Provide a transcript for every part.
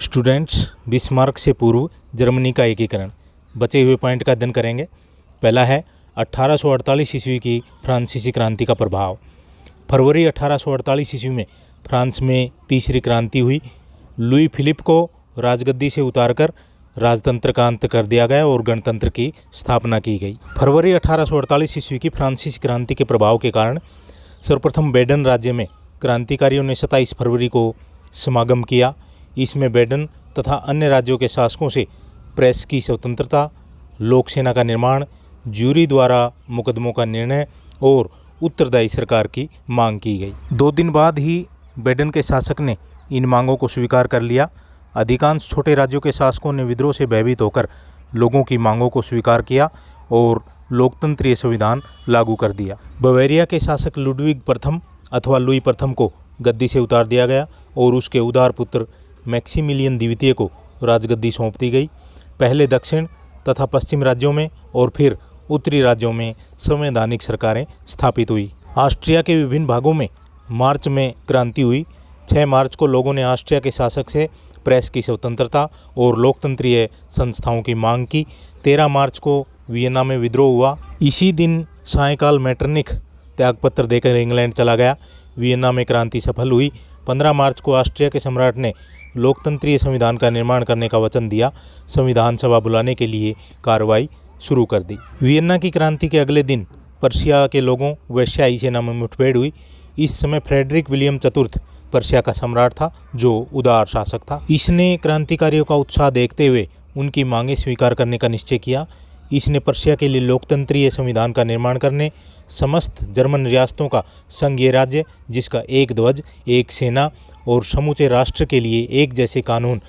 Students, Bismarck से पूर्व Germany का एकीकरण। बचे हुए पॉइंट का अध्ययन करेंगे। पहला है 1848 ईस्वी की फ्रांसीसी क्रांति का प्रभाव। फरवरी 1848 ईस्वी में फ्रांस में तीसरी क्रांति हुई। लुई फिलिप को राजगद्दी से उतारकर राजतंत्र का अंत कर दिया गया और गणतंत्र की स्थापना की गई। फरवरी 1848 ईस्वी की फ्रांसीसी क्रांति के प्रभाव के कारण सर्वप्रथम बेडन राज्य में क्रांतिकारियों ने 27 फरवरी को समागम किया। इसमें बेडन तथा अन्य राज्यों के शासकों से प्रेस की स्वतंत्रता, लोक सेना का निर्माण, ज्यूरी द्वारा मुकदमों का निर्णय और उत्तरदायी सरकार की मांग की गई। 2 दिन बाद ही बेडन के शासक ने इन मांगों को स्वीकार कर लिया। अधिकांश छोटे राज्यों के शासकों ने विद्रोह से भयभीत होकर लोगों की मांगों को स्वीकार किया और लोकतंत्रीय संविधान लागू कर दिया। बवेरिया के शासक लुडविग प्रथम अथवा लुई प्रथम को गद्दी से उतार दिया गया और उसके उदार पुत्र मैक्सिमिलियन द्वितीय को राजगद्दी सौंप दी गई। पहले दक्षिण तथा पश्चिम राज्यों में और फिर उत्तरी राज्यों में संवैधानिक सरकारें स्थापित हुई। ऑस्ट्रिया के विभिन्न भागों में मार्च में क्रांति हुई। 6 मार्च को लोगों ने ऑस्ट्रिया के शासक से प्रेस की स्वतंत्रता और लोकतंत्रीय संस्थाओं की मांग की। 13 मार्च को वियना में विद्रोह हुआ। इसी दिन सायंकाल मेटरनिख त्यागपत्र देकर इंग्लैंड चला गया। वियना में क्रांति सफल हुई। 15 मार्च को ऑस्ट्रिया के सम्राट ने लोकतंत्रीय संविधान का निर्माण करने का वचन दिया। संविधान सभा बुलाने के लिए कार्रवाई शुरू कर दी। वियना की क्रांति के अगले दिन पर्शिया के लोगों व शाही सेना में मुठभेड़ हुई। इस समय फ्रेडरिक विलियम चतुर्थ पर्शिया का सम्राट था, जो उदार शासक था। इसने क्रांतिकारियों का उत्साह देखते हुए उनकी मांगें स्वीकार करने का निश्चय किया। इसने पर्शिया के लिए लोकतंत्रीय संविधान का निर्माण करने, समस्त जर्मन रियासतों का संघीय राज्य जिसका एक ध्वज, एक सेना और समूचे राष्ट्र के लिए एक जैसे कानून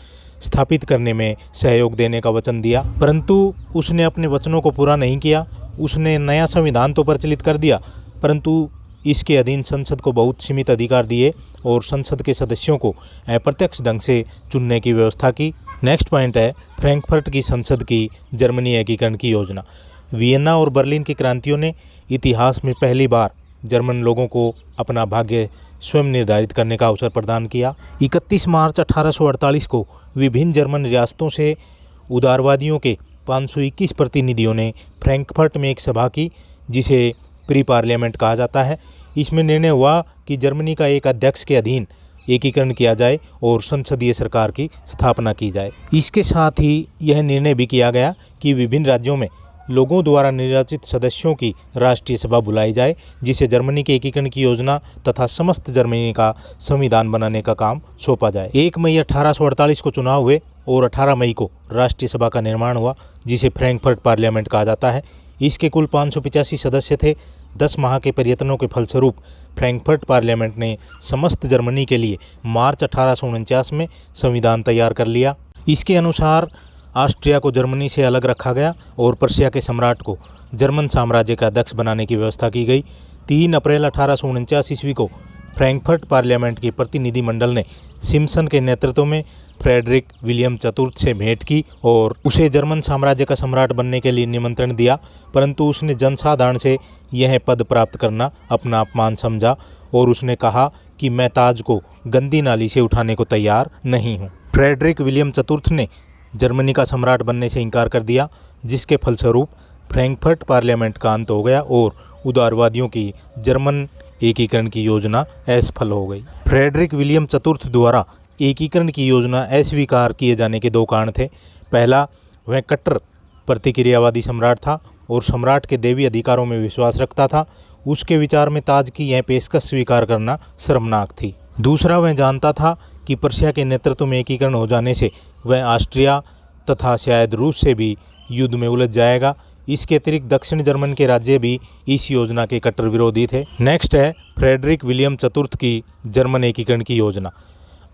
स्थापित करने में सहयोग देने का वचन दिया। परंतु उसने अपने वचनों को पूरा नहीं किया। उसने नया संविधान तो प्रचलित कर दिया, परंतु इसके अधीन संसद को बहुत सीमित अधिकार दिए और संसद के सदस्यों को अप्रत्यक्ष ढंग से चुनने की व्यवस्था की। नेक्स्ट पॉइंट है फ्रैंकफर्ट की संसद की जर्मनी एकीकरण की योजना। वियना और बर्लिन की क्रांतियों ने इतिहास में पहली बार जर्मन लोगों को अपना भाग्य स्वयं निर्धारित करने का अवसर प्रदान किया। 31 मार्च 1848 को विभिन्न जर्मन रियासतों से उदारवादियों के 521 प्रतिनिधियों ने फ्रैंकफर्ट में एक सभा की, जिसे प्री पार्लियामेंट कहा जाता है। इसमें निर्णय हुआ कि जर्मनी का एक अध्यक्ष के अधीन एकीकरण किया जाए और संसदीय सरकार की स्थापना की जाए। इसके साथ ही यह निर्णय भी किया गया कि विभिन्न राज्यों में लोगों द्वारा निर्वाचित सदस्यों की राष्ट्रीय सभा बुलाई जाए, जिसे जर्मनी के एकीकरण की योजना तथा समस्त जर्मनी का संविधान बनाने का काम सौंपा जाए। 1 मई 1848 को चुनाव हुए और 18 मई को राष्ट्रीय सभा का निर्माण हुआ, जिसे फ्रैंकफर्ट पार्लियामेंट कहा जाता है। इसके कुल 585 सदस्य थे। 10 माह के प्रयत्नों के फलस्वरूप फ्रैंकफर्ट पार्लियामेंट ने समस्त जर्मनी के लिए मार्च 1849 में संविधान तैयार कर लिया। इसके अनुसार ऑस्ट्रिया को जर्मनी से अलग रखा गया और पर्शिया के सम्राट को जर्मन साम्राज्य का अध्यक्ष बनाने की व्यवस्था की गई। 3 अप्रैल 1849 ईस्वी को फ्रैंकफर्ट पार्लियामेंट के प्रतिनिधि मंडल ने सिम्पसन के नेतृत्व में फ्रेडरिक विलियम चतुर्थ से भेंट की और उसे जर्मन साम्राज्य का सम्राट बनने के लिए निमंत्रण दिया, परंतु उसने जनसाधारण से यह पद प्राप्त करना अपना अपमान समझा और उसने कहा कि मैं ताज को गंदी नाली से उठाने को तैयार नहीं हूँ। फ्रेडरिक विलियम चतुर्थ ने जर्मनी का सम्राट बनने से इनकार कर दिया, जिसके फलस्वरूप फ्रैंकफर्ट पार्लियामेंट का अंत हो गया और उदारवादियों की जर्मन एकीकरण की योजना असफल हो गई। फ्रेडरिक विलियम चतुर्थ द्वारा एकीकरण की योजना अस्वीकार किए जाने के 2 कारण थे। पहला, वह कट्टर प्रतिक्रियावादी सम्राट था और सम्राट के दैवी अधिकारों में विश्वास रखता था। उसके विचार में ताज की यह पेशकश स्वीकार करना शर्मनाक थी। दूसरा, वह जानता था कि पर्शिया के नेतृत्व में एकीकरण हो जाने से वह ऑस्ट्रिया तथा शायद रूस से भी युद्ध में उलझ जाएगा। इसके अतिरिक्त दक्षिण जर्मन के राज्य भी इस योजना के कट्टर विरोधी थे। नेक्स्ट है फ्रेडरिक विलियम चतुर्थ की जर्मन एकीकरण की योजना।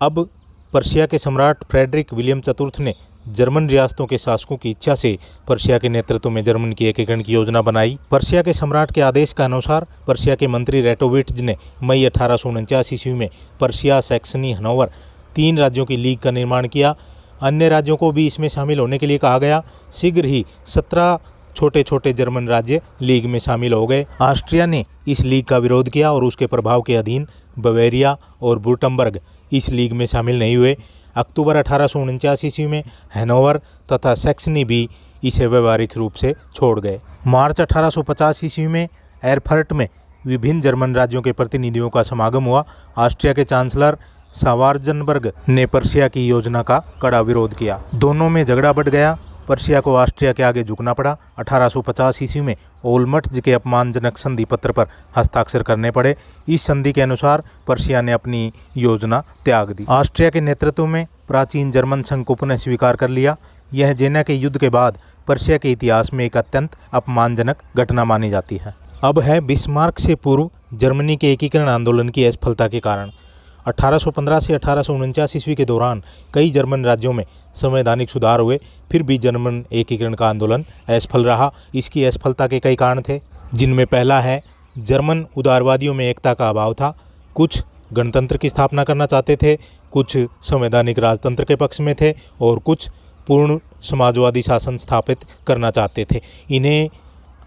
अब पर्शिया के सम्राट फ्रेडरिक विलियम चतुर्थ ने जर्मन रियासतों के शासकों की इच्छा से पर्शिया के नेतृत्व में जर्मन की एकीकरण की योजना बनाई। पर्शिया के सम्राट के आदेश के अनुसार पर्शिया के मंत्री रेटोविट्ज ने मई 1849 ईस्वी में पर्शिया, सैक्सनी, हनोवर 3 राज्यों की लीग का निर्माण किया। अन्य राज्यों को भी इसमें शामिल होने के लिए कहा गया। शीघ्र ही 17 छोटे छोटे जर्मन राज्य लीग में शामिल हो गए। ऑस्ट्रिया ने इस लीग का विरोध किया और उसके प्रभाव के अधीन बवेरिया और वुर्टमबर्ग इस लीग में शामिल नहीं हुए। अक्टूबर 1849 ईस्वी में हैनोवर तथा सैक्सनी भी इसे व्यवहारिक रूप से छोड़ गए। मार्च 1850 ईस्वी में एरफर्ट में विभिन्न जर्मन राज्यों के प्रतिनिधियों का समागम हुआ। ऑस्ट्रिया के चांसलर सावार्जनबर्ग ने पर्शिया की योजना का कड़ा विरोध किया। दोनों में झगड़ा बढ़ गया। पर्शिया को ऑस्ट्रिया के आगे झुकना पड़ा। 1850 ईस्वी में ओल्मट्ज के अपमानजनक संधि पत्र पर हस्ताक्षर करने पड़े। इस संधि के अनुसार पर्शिया ने अपनी योजना त्याग दी। ऑस्ट्रिया के नेतृत्व में प्राचीन जर्मन संघ को पुनः स्वीकार कर लिया। यह जेना के युद्ध के बाद पर्शिया के इतिहास में एक अत्यंत अपमानजनक घटना मानी जाती है। अब है बिस्मार्क से पूर्व जर्मनी के एकीकरण आंदोलन की असफलता के कारण। 1815 से 1849 ईस्वी के दौरान कई जर्मन राज्यों में संवैधानिक सुधार हुए, फिर भी जर्मन एकीकरण का आंदोलन असफल रहा। इसकी असफलता के कई कारण थे, जिनमें पहला है जर्मन उदारवादियों में एकता का अभाव था। कुछ गणतंत्र की स्थापना करना चाहते थे, कुछ संवैधानिक राजतंत्र के पक्ष में थे और कुछ पूर्ण समाजवादी शासन स्थापित करना चाहते थे। इन्हें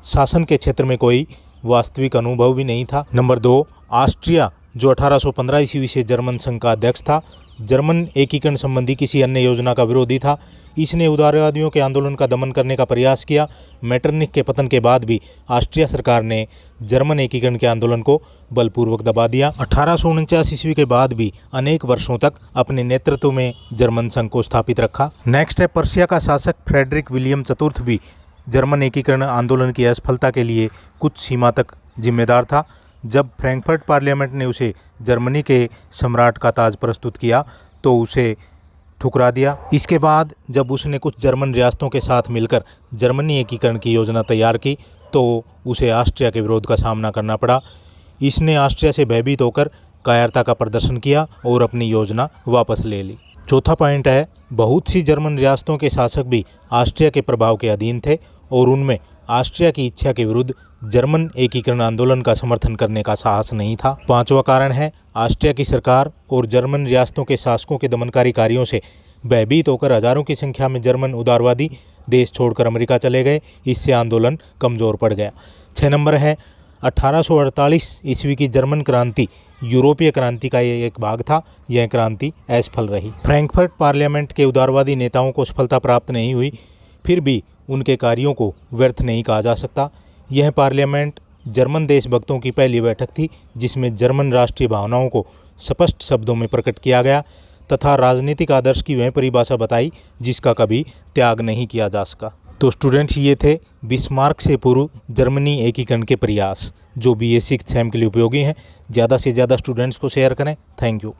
शासन के क्षेत्र में कोई वास्तविक अनुभव भी नहीं था। नंबर 2, ऑस्ट्रिया जो 1815 ईस्वी से जर्मन संघ का अध्यक्ष था, जर्मन एकीकरण संबंधी किसी अन्य योजना का विरोधी था। इसने उदारवादियों के आंदोलन का दमन करने का प्रयास किया। मेटरनिख के पतन के बाद भी ऑस्ट्रिया सरकार ने जर्मन एकीकरण के आंदोलन को बलपूर्वक दबा दिया। 1849 ईस्वी के बाद भी अनेक वर्षों तक अपने नेतृत्व में जर्मन संघ को स्थापित रखा। नेक्स्ट है पर्शिया का शासक फ्रेडरिक विलियम चतुर्थ भी जर्मन एकीकरण आंदोलन की असफलता के लिए कुछ सीमा तक जिम्मेदार था। जब फ्रैंकफर्ट पार्लियामेंट ने उसे जर्मनी के सम्राट का ताज प्रस्तुत किया तो उसे ठुकरा दिया। इसके बाद जब उसने कुछ जर्मन रियासतों के साथ मिलकर जर्मनी एकीकरण की योजना तैयार की तो उसे ऑस्ट्रिया के विरोध का सामना करना पड़ा। इसने ऑस्ट्रिया से भयभीत होकर कायरता का प्रदर्शन किया और अपनी योजना वापस ले ली। चौथा पॉइंट है, बहुत सी जर्मन रियासतों के शासक भी ऑस्ट्रिया के प्रभाव के अधीन थे और उनमें ऑस्ट्रिया की इच्छा के विरुद्ध जर्मन एकीकरण आंदोलन का समर्थन करने का साहस नहीं था। पांचवा कारण है, ऑस्ट्रिया की सरकार और जर्मन रियासतों के शासकों के दमनकारी कार्यों से भयभीत होकर हजारों की संख्या में जर्मन उदारवादी देश छोड़कर अमेरिका चले गए। इससे आंदोलन कमज़ोर पड़ गया। 6 नंबर है, 1848 ईस्वी की जर्मन क्रांति यूरोपीय क्रांति का एक भाग था। यह क्रांति असफल रही। फ्रैंकफर्ट पार्लियामेंट के उदारवादी नेताओं को सफलता प्राप्त नहीं हुई, फिर भी उनके कार्यों को व्यर्थ नहीं कहा जा सकता। यह पार्लियामेंट जर्मन देशभक्तों की पहली बैठक थी जिसमें जर्मन राष्ट्रीय भावनाओं को स्पष्ट शब्दों में प्रकट किया गया तथा राजनीतिक आदर्श की वह परिभाषा बताई जिसका कभी त्याग नहीं किया जा सका। तो स्टूडेंट्स, ये थे बिस्मार्क से पूर्व जर्मनी एकीकरण के प्रयास जो BA 6 सेम के लिए उपयोगी हैं। ज़्यादा से ज़्यादा स्टूडेंट्स को शेयर करें। Thank you.